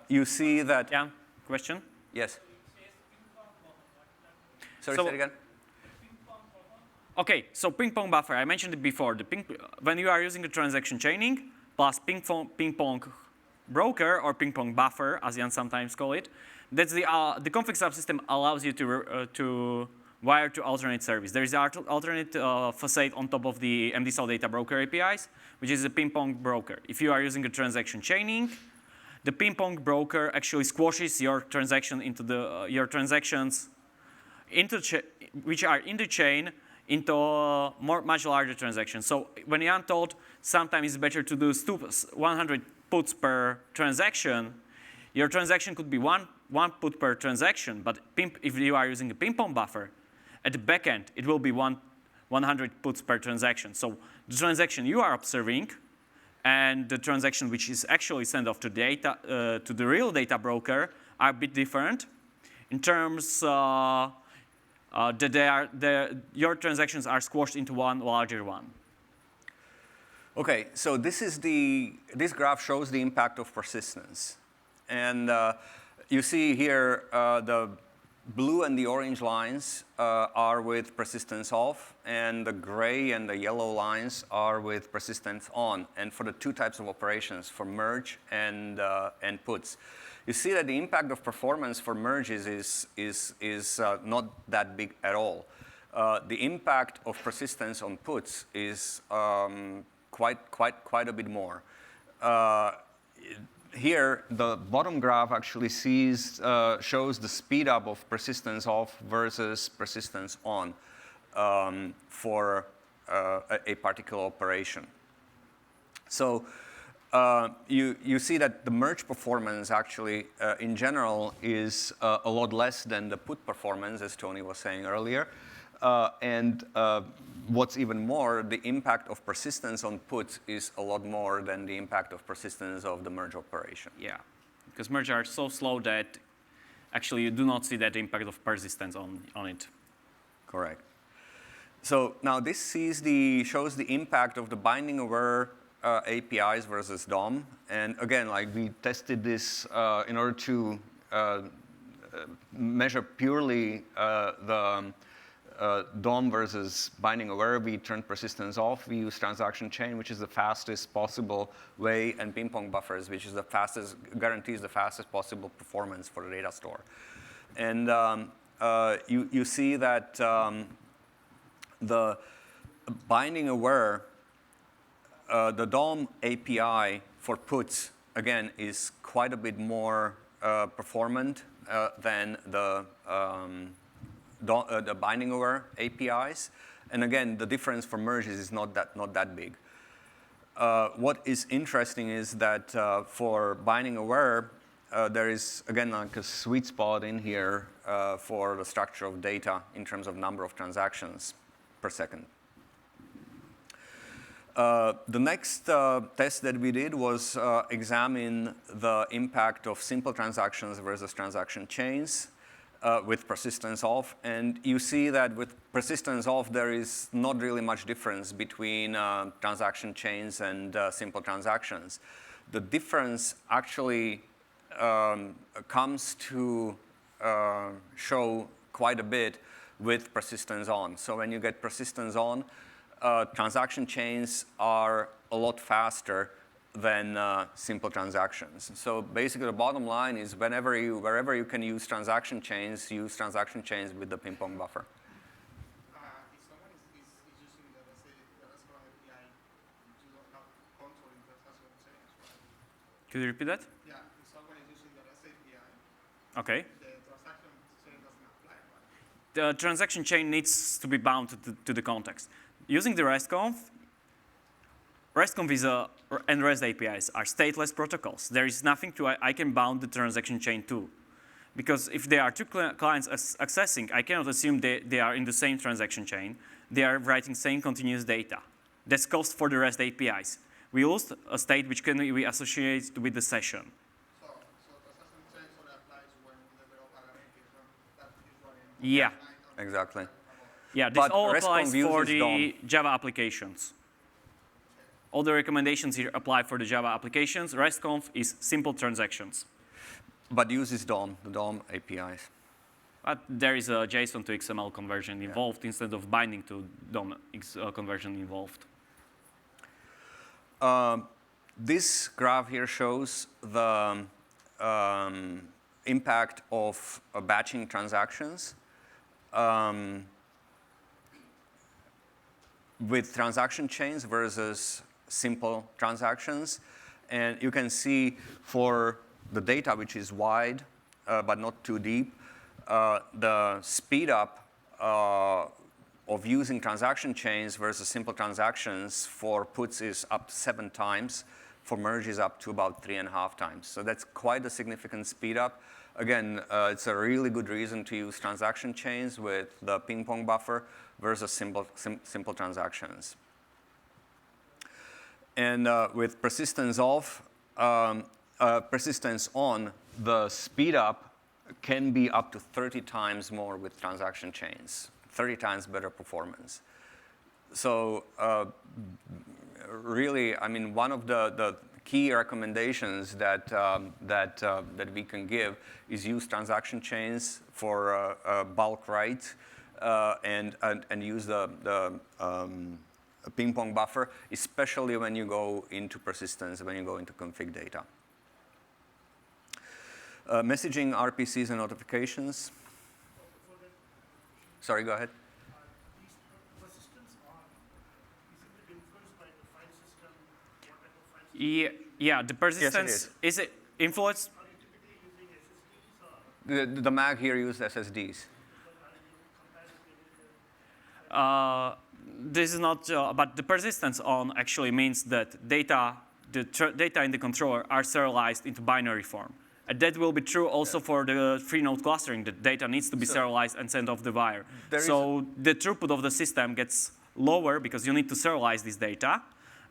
You see that. Yeah, question? Yes. Sorry, So- say it again. Okay, so ping pong buffer, I mentioned it before. When you are using the transaction chaining plus ping pong broker or ping pong buffer, as Jan sometimes call it, that's the config subsystem allows you to wire to alternate service. There is an alternate facade on top of the MD-SAL data broker APIs, which is a ping pong broker. If you are using a transaction chaining, the ping pong broker actually squashes your transaction into your transactions which are in the chain into much larger transactions. So when Jan told sometimes it's better to do 100 puts per transaction, your transaction could be one put per transaction, but if you are using a ping pong buffer, at the back end, it will be 100 puts per transaction. So the transaction you are observing and the transaction which is actually sent off to the real data broker are a bit different in terms that your transactions are squashed into one larger one. Okay, so this graph shows the impact of persistence. And you see here the blue and the orange lines are with persistence off, and the gray and the yellow lines are with persistence on, and for the two types of operations, for merge and puts. You see that the impact of performance for merges is not that big at all. The impact of persistence on puts is quite a bit more. Here, the bottom graph actually shows the speed up of persistence off versus persistence on for a particular operation. So you see that the merge performance actually, in general, is a lot less than the put performance, as Tony was saying earlier. And what's even more, the impact of persistence on puts is a lot more than the impact of persistence of the merge operation. Yeah, because merge are so slow that actually you do not see that impact of persistence on it. Correct. So now this shows the impact of the binding aware APIs versus DOM. And again, like we tested this in order to measure purely the DOM versus binding aware. We turned persistence off. We use transaction chain, which is the fastest possible way, and ping pong buffers, which is guarantees the fastest possible performance for the data store. And you see that the binding aware, the DOM API for puts, again, is quite a bit more performant than the binding aware APIs. And again, the difference for merges is not that big. What is interesting is that for binding aware, there is, again, like a sweet spot in here for the structure of data in terms of number of transactions per second. The next test that we did was examine the impact of simple transactions versus transaction chains with persistence off. And you see that with persistence off, there is not really much difference between transaction chains and simple transactions. The difference actually comes to show quite a bit with persistence on. So when you get persistence on, transaction chains are a lot faster than simple transactions. So basically, the bottom line is wherever you can use transaction chains with the ping pong buffer. If someone is using the, let's say, the restaurant API, you don't have control in transaction chains, right? Could you repeat that? Yeah, if someone is using the REST API, okay. the transaction chain doesn't apply, right? The transaction chain needs to be bound to the context. Using the RESTconf and REST APIs are stateless protocols. There is nothing I can bound the transaction chain to. Because if there are two clients accessing, I cannot assume they are in the same transaction chain. They are writing same continuous data. That's cost for the REST APIs. We used a state which can be associated with the session. So transaction chains only applies when we develop an application that is running. Yeah. Exactly. Yeah, this But all RESTconf applies for uses the DOM. Java applications. All the recommendations here apply for the Java applications. RESTconf is simple transactions. But uses DOM, the DOM APIs. But there is a JSON to XML conversion involved instead of binding to DOM conversion involved. This graph here shows the impact of batching transactions with transaction chains versus simple transactions. And you can see for the data, which is wide but not too deep, the speed up of using transaction chains versus simple transactions for puts is up 7 times. For merge is up to about 3.5 times. So that's quite a significant speed up. Again, it's a really good reason to use transaction chains with the ping pong buffer versus simple transactions. And with persistence off, persistence on, the speed up can be up to 30 times more with transaction chains, 30 times better performance. So really, I mean, one of the key recommendations that we can give is use transaction chains for bulk write and use the ping pong buffer, especially when you go into persistence, when you go into config data. Messaging, RPCs, and notifications. Sorry, go ahead. These persistence on, is it influenced by the file system? What type of file system? Yeah, the persistence, Yes, is it influenced? Are you typically using SSDs or The Mac here used SSDs. are you compatible with This is not, but the persistence on actually means that data, data in the controller are serialized into binary form. And that will be true also for the free node clustering. The data needs to be serialized and sent off the wire. So the throughput of the system gets lower because you need to serialize this data.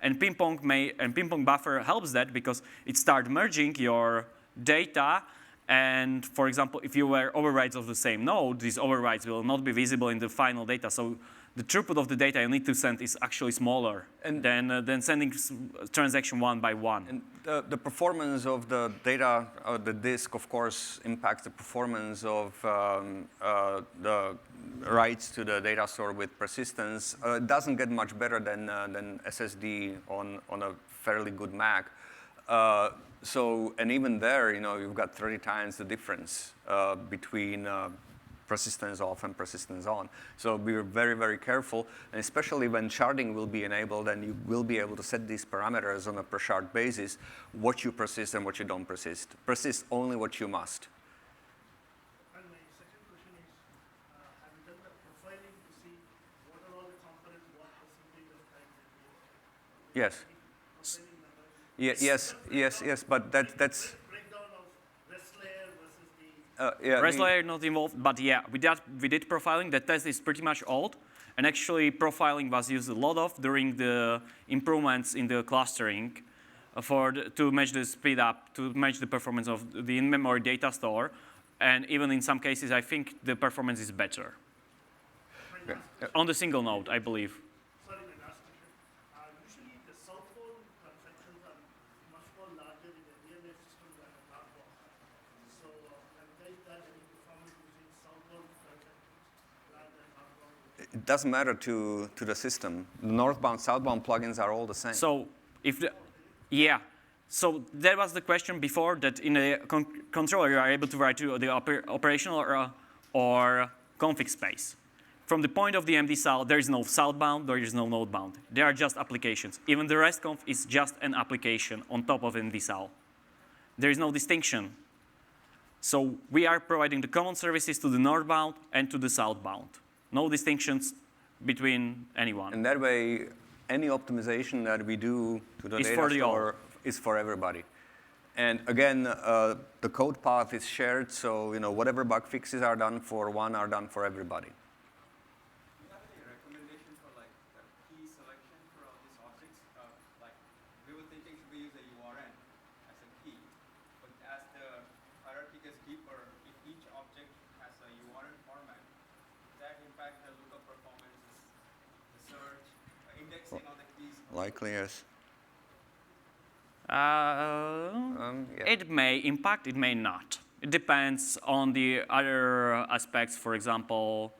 And ping pong buffer helps that because it starts merging your data. And for example, if you were overrides of the same node, these overrides will not be visible in the final data. So the throughput of the data you need to send is actually smaller than sending transaction one by one. And the performance of the data, the disk, of course, impacts the performance of the writes to the data store with persistence. It doesn't get much better than SSD on a fairly good Mac. And even there, you know, you've got 30 times the difference between persistence off and persistence on. So be very, very careful, and especially when sharding will be enabled, and you will be able to set these parameters on a per shard basis, what you persist and what you don't persist. Persist only what you must. And my second question is, have you done the profiling to see what are all the components, what percentage of time they take? Yes. Profiling numbers. Yes, but that's Breakdown of rest layer versus the REST layer not involved, but yeah, we did profiling. That test is pretty much old. And actually, profiling was used a lot of during the improvements in the clustering to match the speed up, to match the performance of the in-memory data store. And even in some cases, I think the performance is better. On the single node, I believe. Sorry, my last question. Usually the southbound transactions are much more larger in a real-life system than a northbound. So have you guys done any performance using southbound transactions rather than northbound? it doesn't matter to the system. Northbound, southbound plugins are all the same. So so that was the question before, that in a controller you are able to write to the operational or config space. From the point of the MD-SAL, there is no southbound, there is no northbound. They are just applications. Even the RESTconf is just an application on top of MD-SAL. There is no distinction. So we are providing the common services to the northbound and to the southbound. No distinctions between anyone. And that way, any optimization that we do to the data store is for everybody. And again, the code path is shared, so whatever bug fixes are done for one are done for everybody. Do you have any recommendation for like the key selection for all these objects? Like we were thinking, should we use a URN as a key? But as the hierarchy gets deeper, if each object has a URN format, does that impact the lookup performance likely, yes. Yeah. It may impact, it may not. It depends on the other aspects. For example,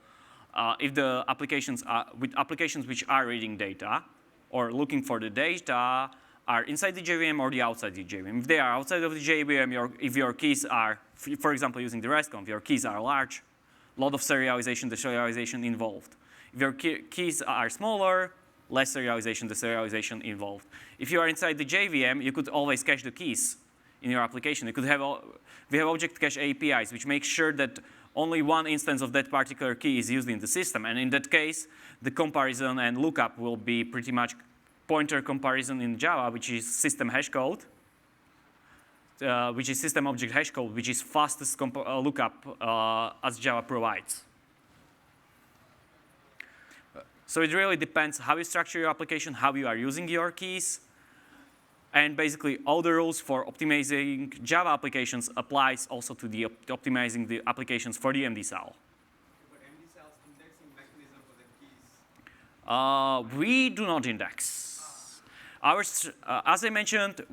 if the applications are with applications which are reading data or looking for the data are inside the JVM or the outside the JVM. If they are outside of the JVM, if your keys are, for example, using the RESTconf, your keys are large, a lot of serialization, deserialization involved. If your keys are smaller, less serialization, deserialization involved. If you are inside the JVM, you could always cache the keys in your application. You could have, we have object cache APIs, which make sure that only one instance of that particular key is used in the system. And in that case, the comparison and lookup will be pretty much pointer comparison in Java, which is system hash code, which is system object hash code, which is fastest lookup as Java provides. So it really depends how you structure your application, how you are using your keys, and basically all the rules for optimizing Java applications applies also to the optimizing the applications for the MD-SAL. But MD-SAL's indexing mechanism for the keys? We do not index. As I mentioned,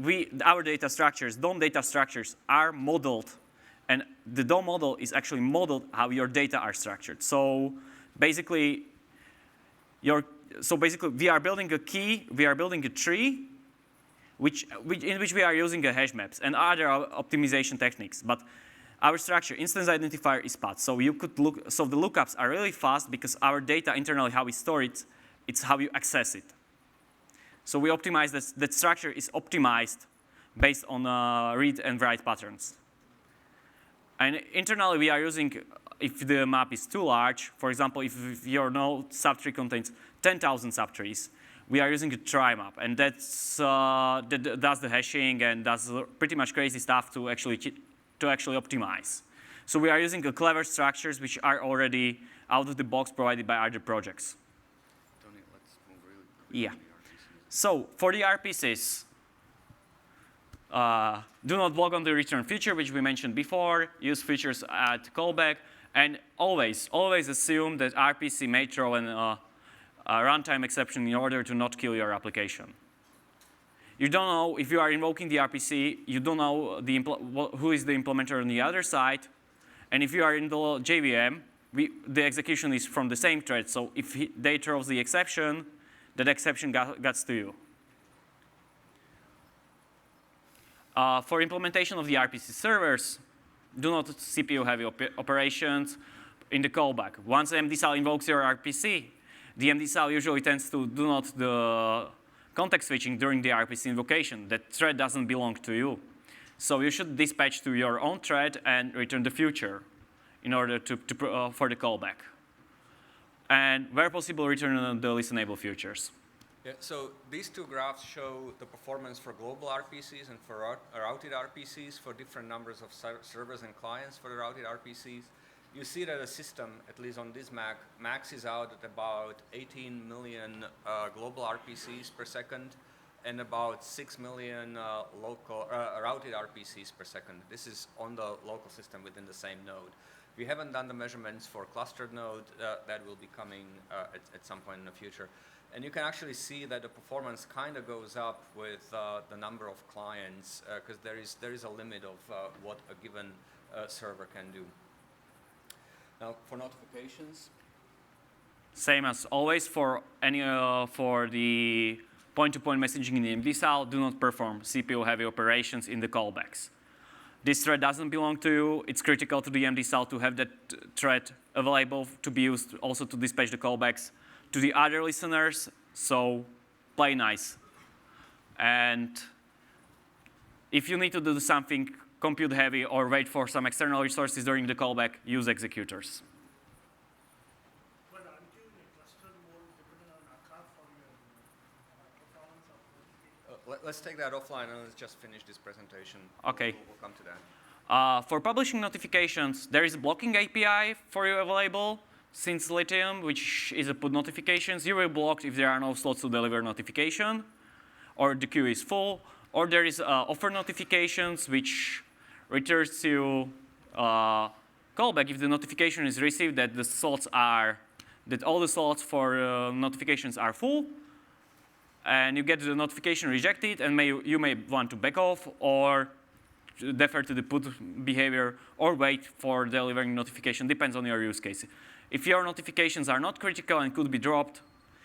our data structures, DOM data structures, are modeled, and the DOM model is actually modeled how your data are structured. So basically, we are building a key, we are building a tree, in which we are using a hash maps and other optimization techniques. But our structure, instance identifier, is path. So you could look. So the lookups are really fast because our data internally, how we store it, it's how you access it. So we optimize that structure is optimized based on read and write patterns. And internally, we are using, if the map is too large, for example, if your node subtree contains 10,000 subtrees, we are using a try map, and that does the hashing and does pretty much crazy stuff to actually optimize. So we are using clever structures which are already out of the box provided by other projects. Tony, let's move really quickly. Yeah. So for the RPCs, do not block on the return feature, which we mentioned before. Use features at callback, and always assume that RPC may throw a runtime exception in order to not kill your application. You don't know if you are invoking the RPC. You don't know who is the implementer on the other side, and if you are in the JVM, the execution is from the same thread. So if they throws the exception, that exception gets to you. For implementation of the RPC servers, do not CPU-heavy operations in the callback. Once MD-SAL invokes your RPC, the MD-SAL usually tends to do not the context switching during the RPC invocation. That thread doesn't belong to you. So you should dispatch to your own thread and return the future in order for the callback. And where possible, return the listenable futures. Yeah, so these two graphs show the performance for global RPCs and for routed RPCs for different numbers of servers and clients for the routed RPCs. You see that the system, at least on this Mac, maxes out at about 18 million global RPCs per second and about 6 million local routed RPCs per second. This is on the local system within the same node. We haven't done the measurements for clustered node. That will be coming at some point in the future. And you can actually see that the performance kind of goes up with the number of clients because there is a limit of what a given server can do. Now, for notifications, same as always for the point-to-point messaging in the MD-SAL, do not perform CPU-heavy operations in the callbacks. This thread doesn't belong to you. It's critical to the MD-SAL to have that thread available to be used also to dispatch the callbacks to the other listeners. So play nice. And if you need to do something compute heavy or wait for some external resources during the callback, use executors. But aren't you in a cluster mode depending on ACA for your performance of let's take that offline and let's just finish this presentation. Okay. We'll come to that. For publishing notifications, there is a blocking API for you available since Lithium, which is a put notifications. You will be blocked if there are no slots to deliver notification, or the queue is full, or there is offer notifications, which returns to callback if the notification is received that the slots are, that all the slots for notifications are full. and you get the notification rejected, and you may want to back off or defer to the put behavior or wait for delivering notification. Depends on your use case. If your notifications are not critical and could be dropped,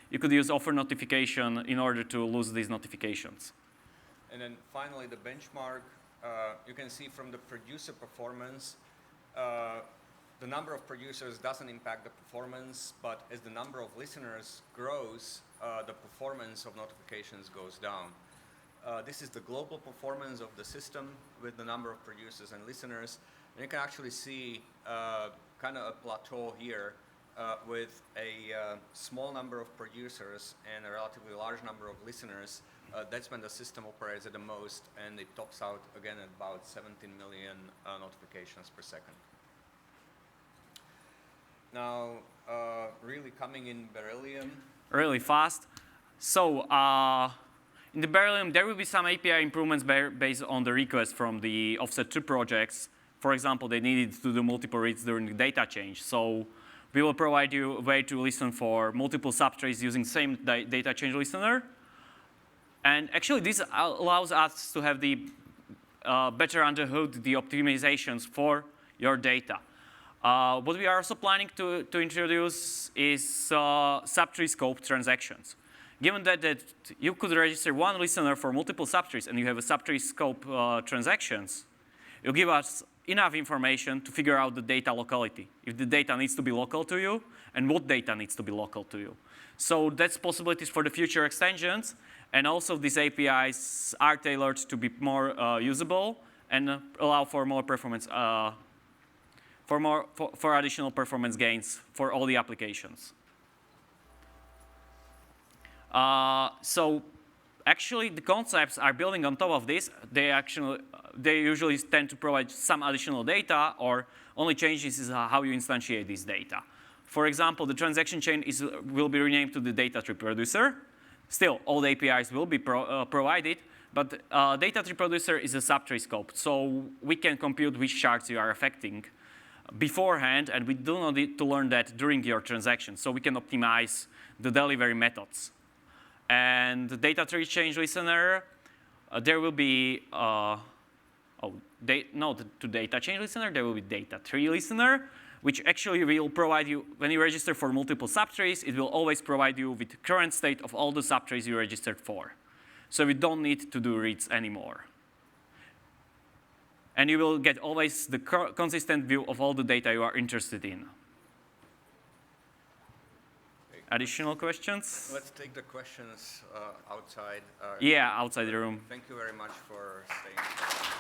you could use offer notification in order to lose these notifications. And then finally, the benchmark, you can see from the producer performance, the number of producers doesn't impact the performance, but as the number of listeners grows, the performance of notifications goes down. This is the global performance of the system with the number of producers and listeners. And you can actually see kind of a plateau here with a small number of producers and a relatively large number of listeners. That's when the system operates at the most, and it tops out again at about 17 million notifications per second. Now, really coming in Beryllium. Really fast. So in the Beryllium, there will be some API improvements based on the request from the offset 2 projects. For example, they needed to do multiple reads during the data change. So we will provide you a way to listen for multiple subtrays using the same data change listener. And actually, this allows us to have the better under hood the optimizations for your data. What we are also planning to introduce is subtree scope transactions. Given that you could register one listener for multiple subtrees and you have a subtree scope transactions, it'll give us enough information to figure out the data locality, if the data needs to be local to you and what data needs to be local to you. So that's possibilities for the future extensions. And also these APIs are tailored to be more usable and allow for more performance, for additional performance gains for all the applications. So actually, the concepts are building on top of this. They usually tend to provide some additional data, or only changes is how you instantiate this data. For example, the transaction chain will be renamed to the data tree producer. Still, all the APIs will be provided, but data tree producer is a subtree scope, so we can compute which shards you are affecting beforehand, and we do not need to learn that during your transaction, so we can optimize the delivery methods. And the data tree change listener, there will be, to data change listener, there will be data tree listener, which actually will provide you, when you register for multiple subtrees, it will always provide you with the current state of all the subtrees you registered for. So we don't need to do reads anymore. And you will get always the consistent view of all the data you are interested in. Additional questions? Let's take the questions outside. Yeah, outside the room. Thank you very much for staying.